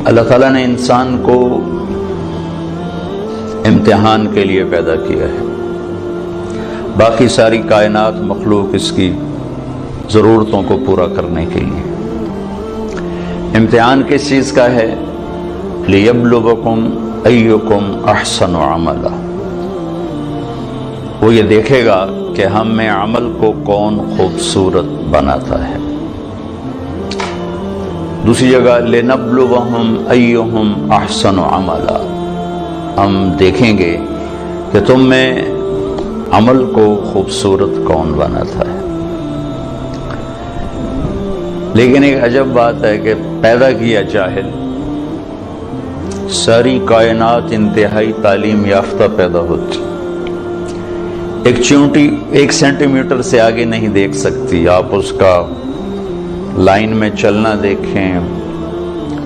اللہ تعالیٰ نے انسان کو امتحان کے لیے پیدا کیا ہے، باقی ساری کائنات مخلوق اس کی ضرورتوں کو پورا کرنے کے لیے۔ امتحان کس چیز کا ہے؟ لِيَبْلُوَكُمْ أَيُّكُمْ أَحْسَنُ عَمَلًا، وہ یہ دیکھے گا کہ ہم میں عمل کو کون خوبصورت بناتا ہے۔ دوسری جگہ لِنَبْلُوَهُمْ أَيُّهُمْ أَحْسَنُ عَمَلًا، ہم دیکھیں گے کہ تم میں عمل کو خوبصورت کون بناتا ہے۔ لیکن ایک عجب بات ہے کہ پیدا کیا جاہل، ساری کائنات انتہائی تعلیم یافتہ پیدا ہوتی، ایک چونٹی 1 سینٹی میٹر سے آگے نہیں دیکھ سکتی، آپ اس کا لائن میں چلنا دیکھیں،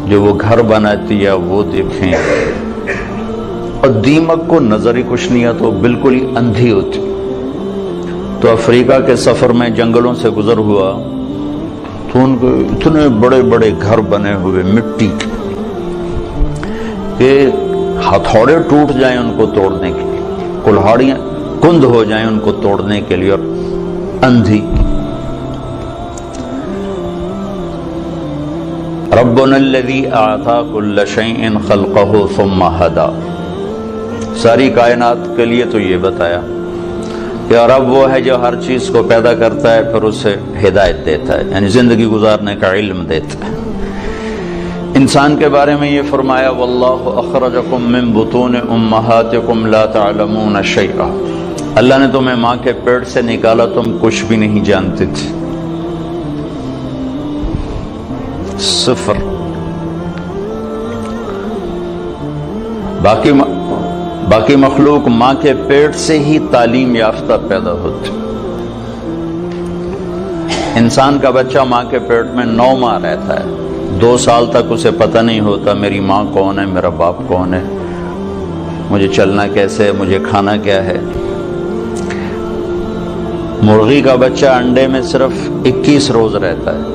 جو وہ گھر بناتی ہے وہ دیکھیں، اور دیمک کو نظر ہی کچھ نہیں آتا، بالکل ہی اندھی ہوتی۔ تو افریقہ کے سفر میں جنگلوں سے گزر ہوا تو ان کو اتنے بڑے بڑے گھر بنے ہوئے مٹی کے کہ ہتھوڑے ٹوٹ جائیں ان کو توڑنے کے لیے، کلہاڑیاں کند ہو جائیں ان کو توڑنے کے لیے، اور اندھی۔ ربنا الذی اعطی کل شیء خلقہ ثم ہدی، ساری کائنات کے لیے تو یہ بتایا کہ رب وہ ہے جو ہر چیز کو پیدا کرتا ہے پھر اسے ہدایت دیتا ہے، یعنی زندگی گزارنے کا علم دیتا ہے۔ انسان کے بارے میں یہ فرمایا واللہ اخرجکم من بطون امہاتکم لا تعلمون شیئا، اللہ نے تمہیں ماں کے پیٹ سے نکالا، تم کچھ بھی نہیں جانتے تھے، صفر۔ باقی مخلوق ماں کے پیٹ سے ہی تعلیم یافتہ پیدا ہوتی، انسان کا بچہ ماں کے پیٹ میں 9 ماہ رہتا ہے، 2 سال تک اسے پتہ نہیں ہوتا میری ماں کون ہے، میرا باپ کون ہے، مجھے چلنا کیسے ہے، مجھے کھانا کیا ہے۔ مرغی کا بچہ انڈے میں صرف 21 روز رہتا ہے،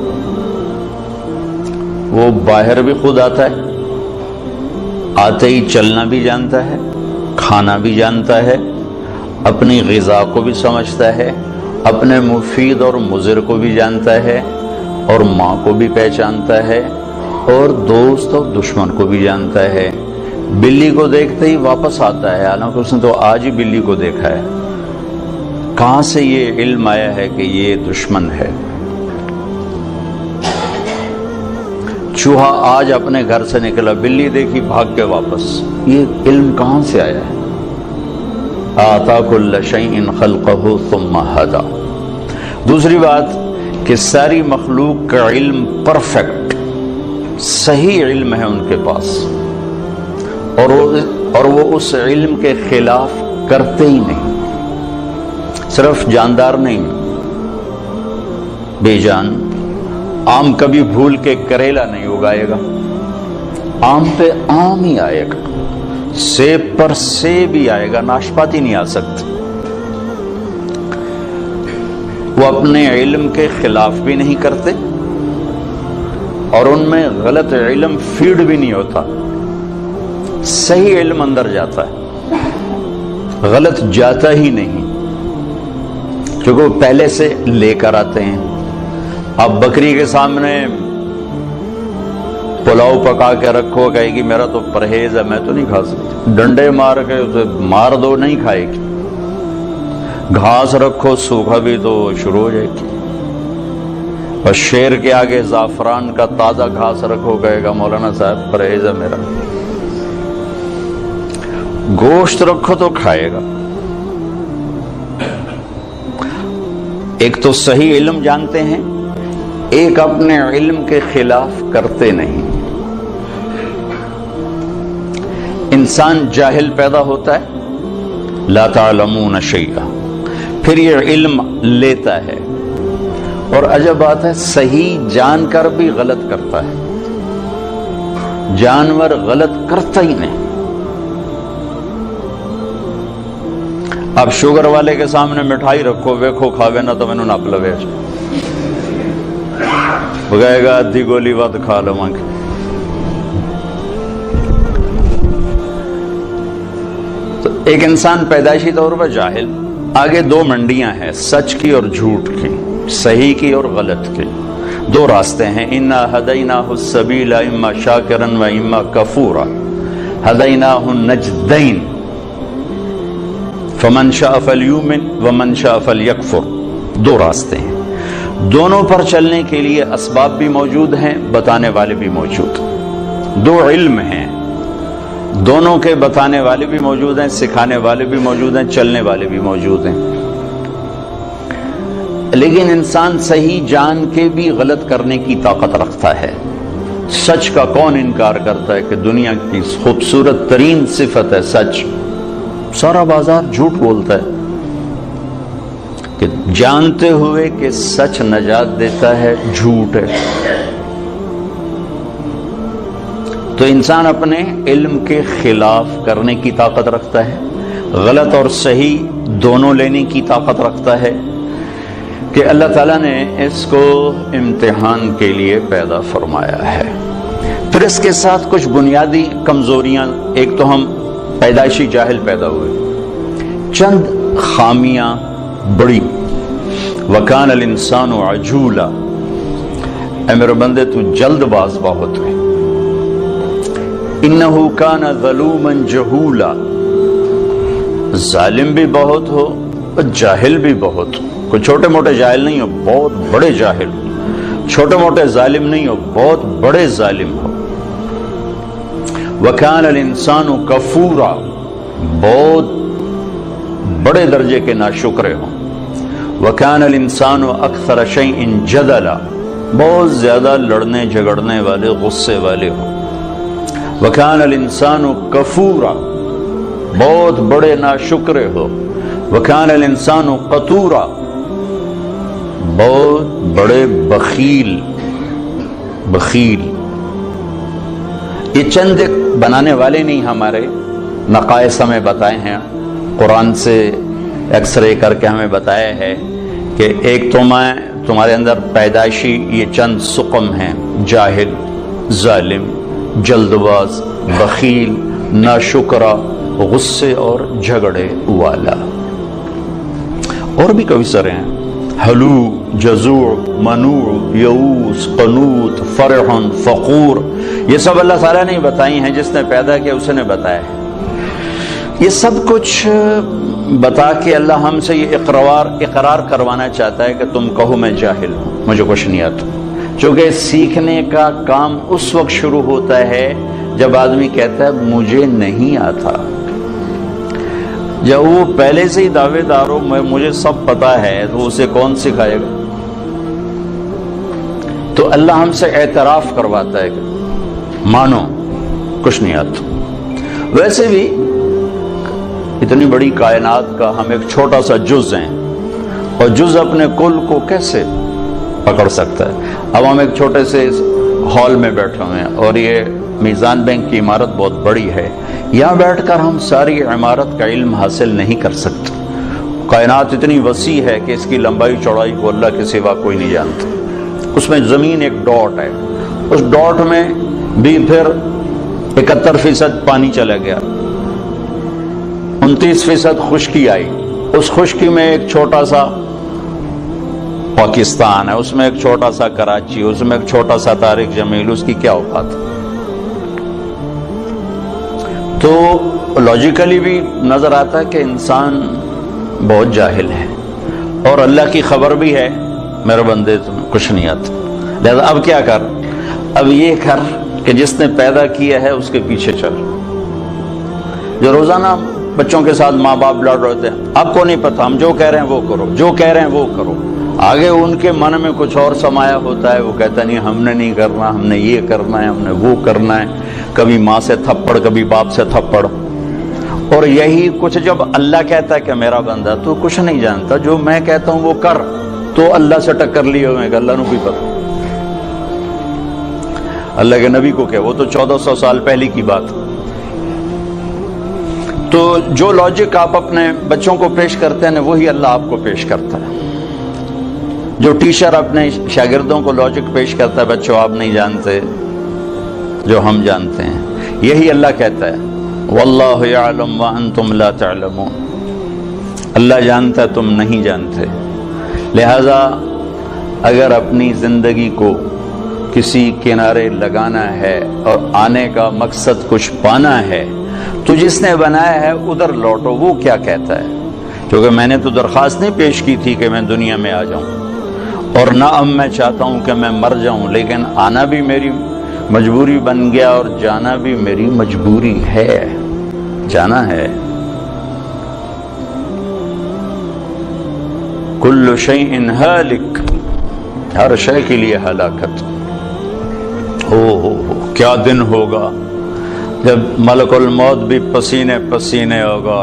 وہ باہر بھی خود آتا ہے، آتے ہی چلنا بھی جانتا ہے، کھانا بھی جانتا ہے، اپنی غذا کو بھی سمجھتا ہے، اپنے مفید اور مضر کو بھی جانتا ہے، اور ماں کو بھی پہچانتا ہے، اور دوست اور دشمن کو بھی جانتا ہے۔ بلی کو دیکھتے ہی واپس آتا ہے، حالانکہ اس نے تو آج ہی بلی کو دیکھا ہے۔ کہاں سے یہ علم آیا ہے کہ یہ دشمن ہے؟ چوہا آج اپنے گھر سے نکلا، بلی دیکھی بھاگ کے واپس، یہ علم کہاں سے آیا ہے؟ آتا کل شیء خلقہ ثم ہدی۔ دوسری بات کہ ساری مخلوق کا علم پرفیکٹ صحیح علم ہے ان کے پاس، اور وہ اس علم کے خلاف کرتے ہی نہیں، صرف جاندار نہیں، بے جان۔ آم کبھی بھول کے کریلا نہیں اگائے گا، آم پہ آم ہی آئے گا، سیب پر سیب ہی آئے گا، ناشپاتی نہیں آ سکتی۔ وہ اپنے علم کے خلاف بھی نہیں کرتے، اور ان میں غلط علم فیڈ بھی نہیں ہوتا، صحیح علم اندر جاتا ہے، غلط جاتا ہی نہیں، کیونکہ وہ پہلے سے لے کر آتے ہیں۔ اب بکری کے سامنے پلاؤ پکا کے رکھو، کہے گی میرا تو پرہیز ہے، میں تو نہیں کھا سکتی، ڈنڈے مار کے اسے مار دو نہیں کھائے گی، گھاس رکھو سوکھا بھی تو شروع ہو جائے گی، اور شیر کے آگے زعفران کا تازہ گھاس رکھو، کہے گا مولانا صاحب پرہیز ہے میرا۔ گوشت رکھو تو کھائے گا۔ ایک تو صحیح علم جانتے ہیں، ایک اپنے علم کے خلاف کرتے نہیں۔ انسان جاہل پیدا ہوتا ہے، لا تعلمون شیئا، پھر یہ علم لیتا ہے، اور عجب بات ہے صحیح جان کر بھی غلط کرتا ہے، جانور غلط کرتا ہی نہیں۔ اب شوگر والے کے سامنے مٹھائی رکھو، ویکھو کھاوے نہ تو میں نہ پلوے، وہ کہے گا ادھی گولی ود کھا لواں گے، ایک انسان پیدائشی طور پر جاہل، آگے دو منڈیاں ہیں، سچ کی اور جھوٹ کی، صحیح کی اور غلط کی، دو راستے ہیں۔ انا ہدیناہ السبیل اما شاکرا و اما کفورا ہدیناہ النجدین فمن شاء فلیؤمن ومن شاء فلیکفر، دو راستے ہیں، دونوں پر چلنے کے لیے اسباب بھی موجود ہیں، بتانے والے بھی موجود ہیں، دو علم ہیں، دونوں کے بتانے والے بھی موجود ہیں، سکھانے والے بھی موجود ہیں، چلنے والے بھی موجود ہیں، لیکن انسان صحیح جان کے بھی غلط کرنے کی طاقت رکھتا ہے۔ سچ کا کون انکار کرتا ہے کہ دنیا کی خوبصورت ترین صفت ہے سچ، سارا بازار جھوٹ بولتا ہے، کہ جانتے ہوئے کہ سچ نجات دیتا ہے جھوٹ ہے۔ تو انسان اپنے علم کے خلاف کرنے کی طاقت رکھتا ہے، غلط اور صحیح دونوں لینے کی طاقت رکھتا ہے، کہ اللہ تعالیٰ نے اس کو امتحان کے لیے پیدا فرمایا ہے۔ پھر اس کے ساتھ کچھ بنیادی کمزوریاں، ایک تو ہم پیدائشی جاہل پیدا ہوئے، چند خامیاں بڑی، وَكَانَ الْإِنسَانُ عَجُولًا، اے میرے بندے تو جلد باز بہت ہے، اِنَّهُ كَانَ ظَلُومًا جَهُولًا، ظالم بھی بہت ہو اور جاہل بھی بہت ہو، کوئی چھوٹے موٹے جاہل نہیں ہو، بہت بڑے جاہل ہو، چھوٹے موٹے ظالم نہیں ہو، بہت بڑے ظالم ہو۔ وَكَانَ الْإِنسَانُ كَفُورًا، بہت بڑے درجے کے ناشکرے ہوں۔ وَكَانَ الْإِنسَانُ أَكْثَرَ شَيْءٍ جَدَلًا، بہت زیادہ لڑنے جھگڑنے والے، غصے والے ہوں۔ وَكَانَ الْإِنسَانُ كَفُورًا، بہت بڑے ناشکرے ہو۔ وَكَانَ الْإِنسَانُ قَتُورًا، بہت بڑے بخیل۔ یہ چند بنانے والے نہیں، ہمارے نقائص ہمیں بتائے ہیں، قرآن سے ایکس رے کر کے ہمیں بتایا ہے کہ ایک تمہارے اندر پیدائشی یہ چند سقم ہیں، جاہل، ظالم، جلد باز، بخیل، ناشکرا، غصے اور جھگڑے والا۔ اور بھی کئی سارے ہیں، حلو، جزوع، منوع، یئوس، قنوط، فرح، فخور، یہ سب اللہ تعالیٰ نے بتائی ہیں، جس نے پیدا کیا اس نے بتایا ہے۔ یہ سب کچھ بتا کے اللہ ہم سے یہ اقرار کروانا چاہتا ہے کہ تم کہو میں جاہل ہوں، مجھے کچھ نہیں آتا، چونکہ سیکھنے کا کام اس وقت شروع ہوتا ہے جب آدمی کہتا ہے مجھے نہیں آتا۔ جب وہ پہلے سے ہی دعوے دار ہو مجھے سب پتا ہے، تو اسے کون سکھائے گا؟ تو اللہ ہم سے اعتراف کرواتا ہے کہ مانو کچھ نہیں آتا۔ ویسے بھی اتنی بڑی کائنات کا ہم ایک چھوٹا سا جز ہیں، اور جز اپنے کل کو کیسے پکڑ سکتا ہے؟ اب ہم ایک چھوٹے سے ہال میں بیٹھے ہوئے ہیں، اور یہ میزان بینک کی عمارت بہت بڑی ہے، یہاں بیٹھ کر ہم ساری عمارت کا علم حاصل نہیں کر سکتے۔ کائنات اتنی وسیع ہے کہ اس کی لمبائی چوڑائی کو اللہ کے سوا کوئی نہیں جانتا۔ اس میں زمین ایک ڈاٹ ہے، اس ڈاٹ میں بھی پھر 71% پانی چلا گیا، 29% خشکی آئی، اس خشکی میں ایک چھوٹا سا پاکستان ہے، اس میں ایک چھوٹا سا کراچی، اس میں ایک چھوٹا سا طارق جمیل، اس کی کیا اوقات؟ تو لاجیکلی بھی نظر آتا ہے کہ انسان بہت جاہل ہے، اور اللہ کی خبر بھی ہے میرے بندے تمہیں کچھ نہیں آتا، لہذا اب کیا کر؟ اب یہ کر کہ جس نے پیدا کیا ہے اس کے پیچھے چل۔ جو روزانہ بچوں کے ساتھ ماں باپ لڑ رہے تھے، آپ کو نہیں پتا، ہم جو کہہ رہے ہیں وہ کرو، جو کہہ رہے ہیں وہ کرو، آگے ان کے من میں کچھ اور سمایا ہوتا ہے، وہ کہتا نہیں ہم نے نہیں کرنا، ہم نے یہ کرنا ہے، ہم نے وہ کرنا ہے، کبھی ماں سے تھپڑ، کبھی باپ سے تھپڑ۔ اور یہی کچھ جب اللہ کہتا ہے کہ میرا بندہ تو کچھ نہیں جانتا، جو میں کہتا ہوں وہ کر، تو اللہ سے ٹکر لیے ہوئے کہ اللہ نے بھی پتا، اللہ کے نبی کو کہ وہ تو 1400 سال پہلے کی بات۔ تو جو لاجک آپ اپنے بچوں کو پیش کرتے ہیں وہی اللہ آپ کو پیش کرتا ہے۔ جو ٹیچر اپنے شاگردوں کو لاجک پیش کرتا ہے، بچوں آپ نہیں جانتے جو ہم جانتے ہیں، یہی اللہ کہتا ہے واللہ یعلم وانتم لا تعلمون، اللہ جانتا ہے تم نہیں جانتے۔ لہذا اگر اپنی زندگی کو کسی کنارے لگانا ہے اور آنے کا مقصد کچھ پانا ہے تو جس نے بنایا ہے ادھر لوٹو، وہ کیا کہتا ہے، کیونکہ میں نے تو درخواست نہیں پیش کی تھی کہ میں دنیا میں آ جاؤں، اور نہ اب میں چاہتا ہوں کہ میں مر جاؤں، لیکن آنا بھی میری مجبوری بن گیا اور جانا بھی میری مجبوری ہے، جانا ہے۔ کل شیء ہالک، ہر شے کے لیے ہلاکت۔ ہو کیا دن ہوگا جب ملک الموت بھی پسینے پسینے ہوگا۔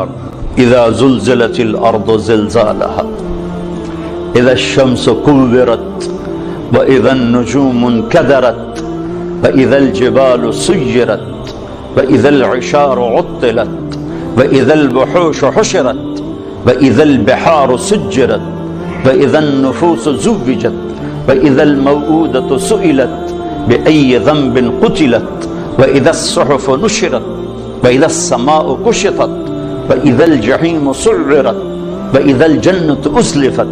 اذا زلزلت الارض زلزالها، اذا الشمس كورت، واذا النجوم انكدرت، واذا الجبال سيرت، واذا العشار عطلت، واذا الوحوش حشرت، واذا البحار سجرت، واذا النفوس زوجت، واذا الموءودة سئلت بأي ذنب قتلت، وإذا الصحف نشرت، وإذا السماء كشطت، وإذا الجحيم سعرت، وإذا الجنة أزلفت،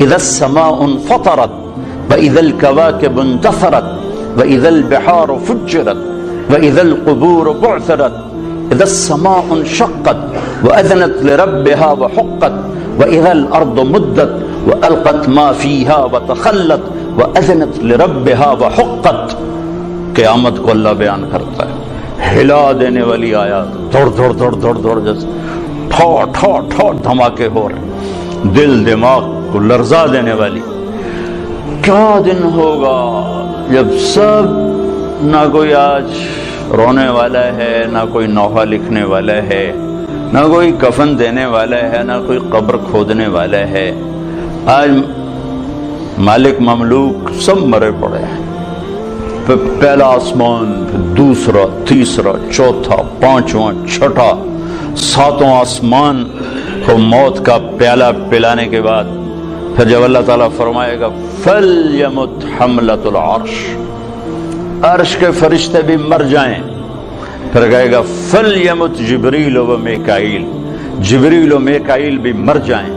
إذا السماء انفطرت، وإذا الكواكب انتثرت، وإذا البحار فجرت، وإذا القبور بعثرت، إذا السماء انشقت وأذنت لربها وحقت، وإذا الأرض مدت وألقت ما فيها وتخلت وأذنت لربها وحقت۔ قیامت کو اللہ بیان کرتا ہے، ہلا دینے والی آیات، دوڑ دوڑ دوڑ دوڑ دوڑ، جیسے ٹھو ٹھو ٹھو دھماکے ہو رہے، دل دماغ کو لرزا دینے والی۔ کیا دن ہوگا جب سب، نہ کوئی آج رونے والا ہے، نہ کوئی نوحہ لکھنے والا ہے، نہ کوئی کفن دینے والا ہے، نہ کوئی قبر کھودنے والا ہے۔ آج مالک مملوک سب مرے پڑے ہیں، پھر پہلا آسمان، پھر دوسرا، تیسرا، چوتھا، پانچواں، چھٹا، ساتوں آسمان کو موت کا پیالہ پلانے کے بعد پھر جب اللہ تعالیٰ فرمائے گا فَلْيَمُتْ حَمْلَةُ الْعَرْشِ، عرش کے فرشتے بھی مر جائیں، پھر کہے گا فَلْيَمُتْ جبریل و میکائیل، جبریل و میکائیل بھی مر جائیں،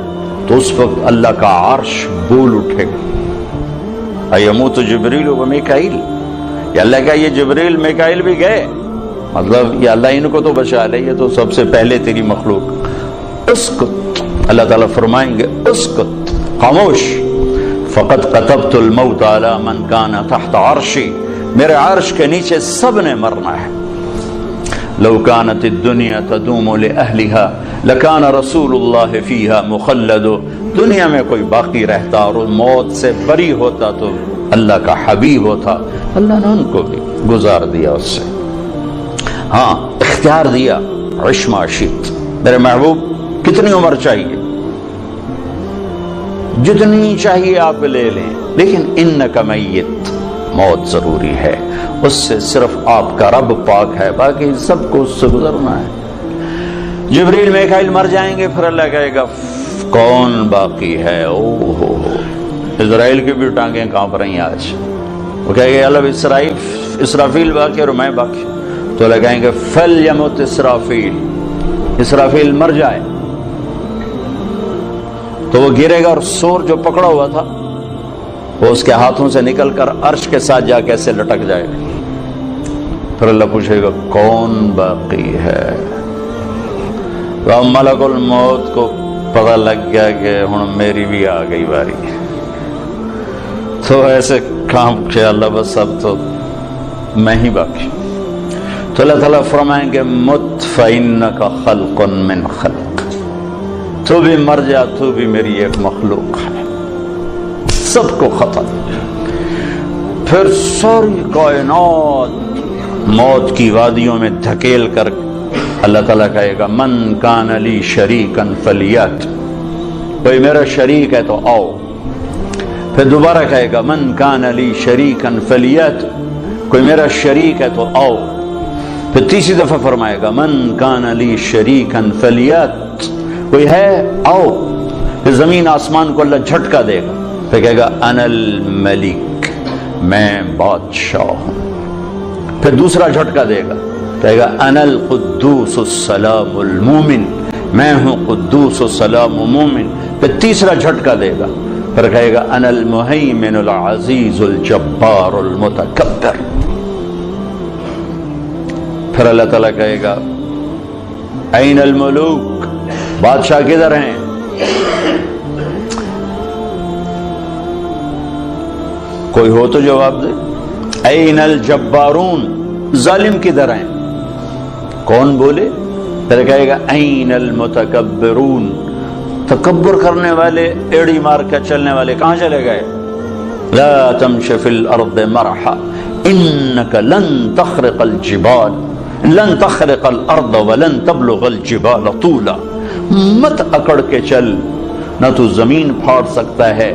تو اس وقت اللہ کا عرش بول اٹھے گا۔ ایموت جبریل و میکائیل، یا اللہ کا یہ جبریل میکائیل بھی گئے، مطلب یہ اللہ ان کو تو بچا لے، یہ تو سب سے پہلے تیری مخلوق۔ اسکت، اللہ تعالیٰ فرمائیں گے اسکت، خاموش، فقد كتبت الموت على من كان تحت عرشی، میرے عرش کے نیچے سب نے مرنا ہے۔ لو كانت الدنيا تدوم لأهلها لكان رسول الله فيها مخلد، دنیا میں کوئی باقی رہتا اور موت سے بری ہوتا تو اللہ کا حبیب ہوتا، اللہ نے ان کو بھی گزار دیا اس سے۔ ہاں اختیار دیا، عش ما شئت، میرے محبوب کتنی عمر چاہیے، جتنی چاہیے آپ لے لیں، لیکن انک میت، موت ضروری ہے، اس سے صرف آپ کا رب پاک ہے، باقی سب کو اس سے گزرنا ہے۔ جبریل میکائیل مر جائیں گے، پھر اللہ کہے گا کون باقی ہے؟ او ہو اسرائیل کی بھی ٹانگیں کانپ رہی ہیں آج، وہ کہے گے اللہ اسرافیل باقی اور میں باقی، تو اللہ کہیں گے فَلْيَمُتْ اسرافیل، اسرافیل مر جائے، تو وہ گرے گا اور سور جو پکڑا ہوا تھا وہ اس کے ہاتھوں سے نکل کر عرش کے ساتھ جا کے ایسے لٹک جائے گا، پھر اللہ پوچھے گا کون باقی ہے؟ تو ملک الموت کو پتہ لگ گیا کہ ہن میری بھی آ گئی باری، تو ایسے کام کیا اللہ بس اب تو میں ہی باقی۔ تو اللہ تعالیٰ فرمائیں گے مت فَإِنَّكَ خَلْقٌ مِّن خَلْقٍ، تو بھی مر جا، تو بھی میری ایک مخلوق ہے، سب کو ختم۔ پھر ساری کائنات موت کی وادیوں میں دھکیل کر اللہ تعالیٰ کہے گا من کان لی شریکن فلیات، کوئی میرا شریک ہے تو آؤ، پھر دوبارہ کہے گا من کان لی شریکن فلیات، کوئی میرا شریک ہے تو آؤ، پھر تیسری دفعہ فرمائے گا من کان لی شریکن فلیات، کوئی ہے آؤ، پھر زمین آسمان کو اللہ جھٹکا دے گا، پھر کہے گا انا الملک، میں بادشاہ ہوں، پھر دوسرا جھٹکا دے گا، کہے گا انا القدوس السلام المومن، میں ہوں قدوس السلام مومن. پھر تیسرا جھٹکا دے گا، پھر کہے گا انا المہیمن العزیز الجبار المتکبر. پھر اللہ تعالیٰ کہے گا این الملوک، بادشاہ کدھر ہیں؟ کوئی ہو تو جواب دے. این الجبارون، ظالم کدھر ہیں؟ کون بولے؟ پھر کہے گا این المتکبرون، تکبر کرنے والے، ایڑی مار کے چلنے والے کہاں چلے گئے؟ لا تمش فی الارض مرحا انک لن تخرق الجبال، لن تخرق الارض ولن تبلغ الجبال طولا. مت اکڑ کے چل، نہ تو زمین پھاڑ سکتا ہے،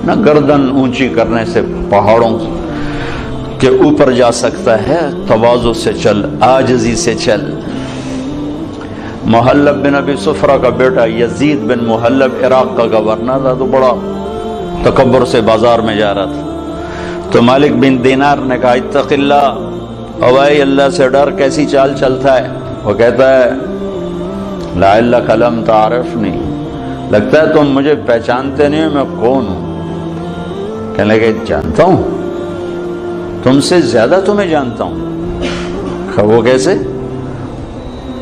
نہ گردن اونچی کرنے سے پہاڑوں کے اوپر جا سکتا ہے. تواضع سے چل، عاجزی سے چل. محلب بن ابی صفرہ کا بیٹا یزید بن محلب عراق کا گورنر تھا، تو بڑا تکبر سے بازار میں جا رہا تھا. تو مالک بن دینار نے کہا اتق اللہ، اوائے اللہ سے ڈر، کیسی چال چلتا ہے؟ وہ کہتا ہے لعلک لم تعرفنی، لگتا ہے تم مجھے پہچانتے نہیں ہو، میں کون ہوں؟ کہنے لگے جانتا ہوں، تم سے زیادہ تمہیں جانتا ہوں. وہ کیسے؟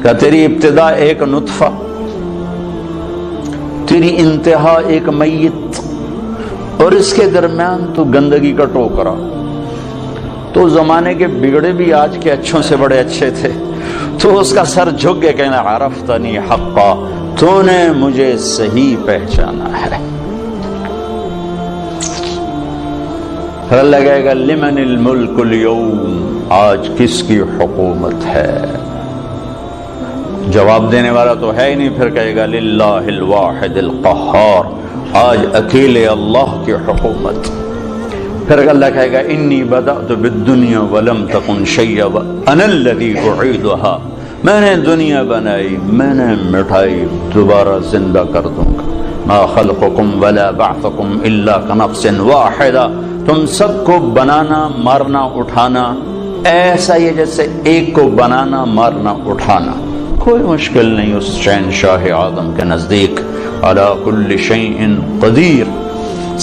کہ تیری ابتدا ایک نطفہ، تیری انتہا ایک میت، اور اس کے درمیان تو گندگی کا ٹوکرا. تو زمانے کے بگڑے بھی آج کے اچھوں سے بڑے اچھے تھے. تو اس کا سر جھک کے کہنا عرفتنی حقا، تو نے مجھے صحیح پہچانا ہے. پھر اللہ کہے گا لمن الملک اليوم، آج کس کی حکومت ہے؟ جواب دینے والا تو ہے ہی نہیں. پھر کہے گا للہ الواحد القہار، آج اکیلے اللہ کی حکومت. پھر اللہ کہے گا انی بدأت بالدنیا ولم تکن شیئا وانا الذی اعیدها، میں نے دنیا بنائی، میں نے مٹھائی، دوبارہ زندہ کر دوں گا. ما خلقکم ولا بعثکم الا کنفس واحدہ، تم سب کو بنانا، مارنا، اٹھانا ایسا ہی جیسے ایک کو بنانا، مارنا، اٹھانا. کوئی مشکل نہیں اس شہنشاہ آدم کے نزدیک. علی کل شیء قدیر،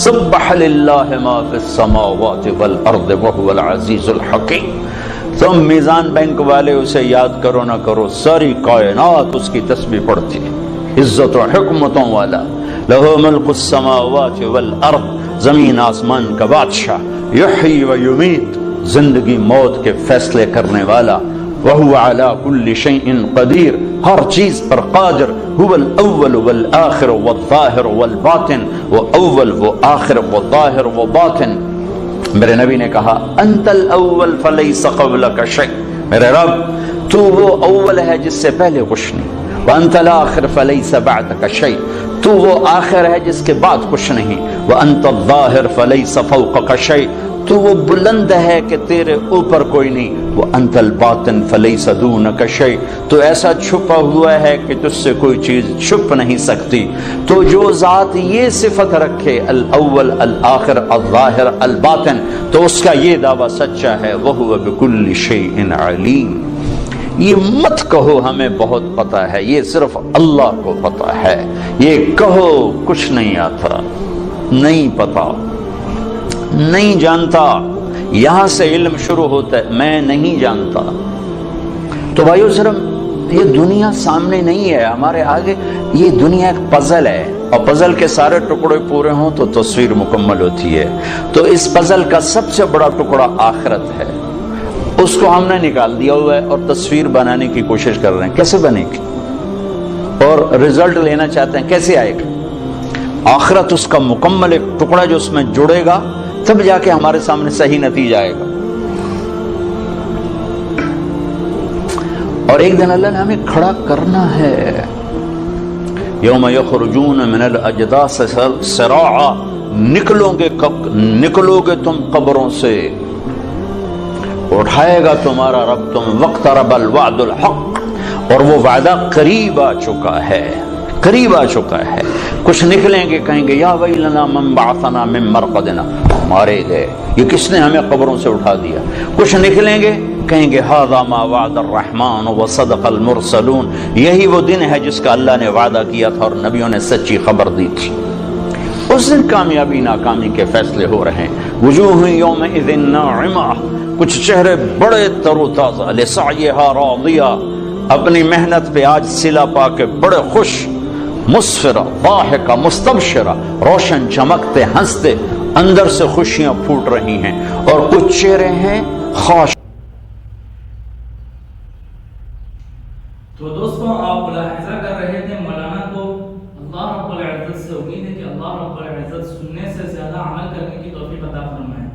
سبح للہ ما فی السماوات والارض وهو العزیز الحکیم. تم میزان بینک والے اسے یاد کرو نہ کرو، ساری کائنات اس کی تسبیح پڑھتی ہے. عزت و حکمتوں والا، لہو ملک السماوات والارض، زمین آسمان کا بادشاہ، یحیی و یمیت، زندگی موت کے فیصلے کرنے والا. وَهُوَ عَلَى كُلِّ شَيْءٍ قدیر، ہر چیز پر قادر. هو الاول والآخر والظاہر والباطن، وہ اول، وہ آخر، وہ ظاہر، وہ باطن. میرے نبی نے کہا انت الاول فلیس قبلک شیء، میرے رب تو وہ اول ہے جس سے پہلے کچھ نہیں. وانت الاخر فلیس بعدک شیء، تو وہ آخر ہے جس کے بعد کچھ نہیں. وانت الظاہر فلیس فوقک شیء، تو وہ بلند ہے کہ تیرے اوپر کوئی نہیں. وانت الباطن فلیس دونک شیء، تو ایسا چھپا ہوا ہے کہ تجھ سے کوئی چیز چھپ نہیں سکتی. تو جو ذات یہ صفت رکھے الاول الآخر الظاہر الباطن، تو اس کا یہ دعویٰ سچا ہے. وہو بکل شیء علیم. یہ مت کہو ہمیں بہت پتہ ہے، یہ صرف اللہ کو پتہ ہے. یہ کہو کچھ نہیں آتا، نہیں پتا، نہیں جانتا. یہاں سے علم شروع ہوتا ہے، میں نہیں جانتا. تو بھائیو صرف یہ دنیا سامنے نہیں ہے ہمارے آگے، یہ دنیا ایک پزل ہے، اور پزل کے سارے ٹکڑے پورے ہوں تو تصویر مکمل ہوتی ہے. تو اس پزل کا سب سے بڑا ٹکڑا آخرت ہے، اس کو ہم نے نکال دیا ہوا ہے اور تصویر بنانے کی کوشش کر رہے ہیں. کیسے بنے گی؟ اور رزلٹ لینا چاہتے ہیں، کیسے آئے گا؟ آخرت اس کا مکمل ایک ٹکڑا جو اس میں جڑے گا، تب جا کے ہمارے سامنے صحیح نتیجہ آئے گا. اور ایک دن اللہ نے ہمیں کھڑا کرنا ہے. یوم یخرجون من الاجداث سراعا، نکلو گے تم قبروں سے، اٹھائے گا تمہارا رب تم. واقترب الوعد الحق، اور وہ وعدہ قریب آ چکا ہے، قریب آ چکا ہے. کچھ نکلیں گے کہیں گے یا ویلنا من بعثنا من مرقدنا، مارے گئے، یہ کس نے ہمیں قبروں سے اٹھا دیا. کچھ نکلیں گے کہیں گے ھذا ما وعد الرحمن وصدق المرسلون، یہی وہ دن ہے جس کا اللہ نے وعدہ کیا تھا اور نبیوں نے سچی خبر دی تھی۔ اس دن کامیابی ناکامی کے فیصلے ہو رہے ہیں۔ وجوہ یومئذ ناعمہ، کچھ چہرے بڑے تر و تازہ، لسعیہا راضیہ، اپنی محنت پہ آج صلہ پا کے بڑے خوش، مسفرہ ضاحکہ مستبشرہ، روشن چمکتے ہنستے، اندر سے خوشیاں پھوٹ رہی ہیں، اور کچھ چہرے ہیں خاش۔ تو دوستوں آپ ملاحظہ کر رہے تھے مولانا کو اللہ رب العزت سے امید ہے کہ اللہ رب العزت سننے سے زیادہ عمل کرنے کی توفیق عطا فرمائے۔